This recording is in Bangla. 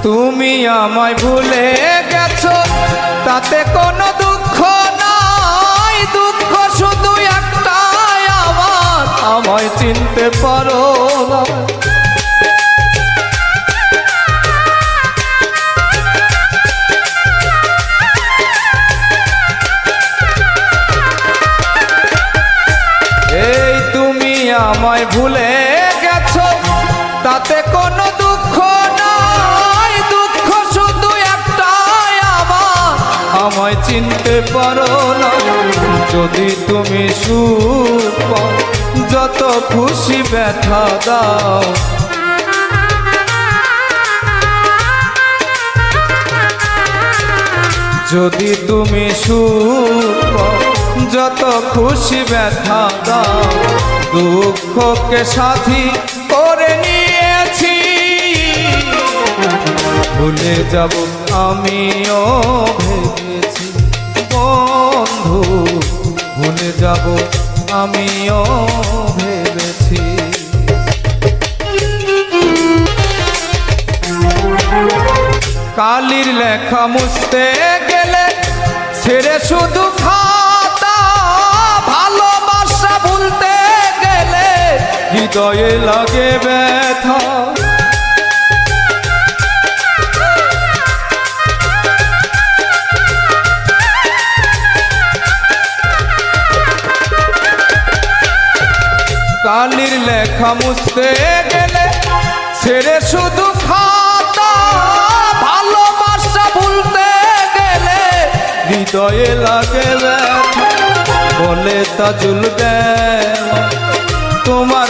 তুমি আমায় ভুলে গেছো তাতে কোনো দুঃখ নাই, দুঃখ শুধু একটাই আমার, আমায় চিনতে পারো না। এই তুমি আমায় ভুলে গেছো তাতে কোনো দুঃখ নাই, দুঃখ শুধু একটাই আমার, আমায় চিনতে পারো না। যদি তুমি সুখ পাও যত খুশি ব্যথা দাও, যদি তুমি সুখ পাও যত খুশি ব্যথা দাও, দুঃখকে সাথী করে নিয়েছি, ভুলে যাব আমিও ভেবেছি বন্ধু, ভুলে যাব আমিও ভেবেছি। কালির লেখা মুছতে গেলে ছেড়ে শুধু খাতা, ভালোবাসা ভুলতে গেলে হৃদয়ে লাগে ব্যথা। কালির লেখা মুছতে গেলে ছেড়ে শুধু খাতা, ভালোবাসা ভুলতে গেলে হৃদয়ে লাগে ব্যথা। বলে তাজুল দেওয়া তোমার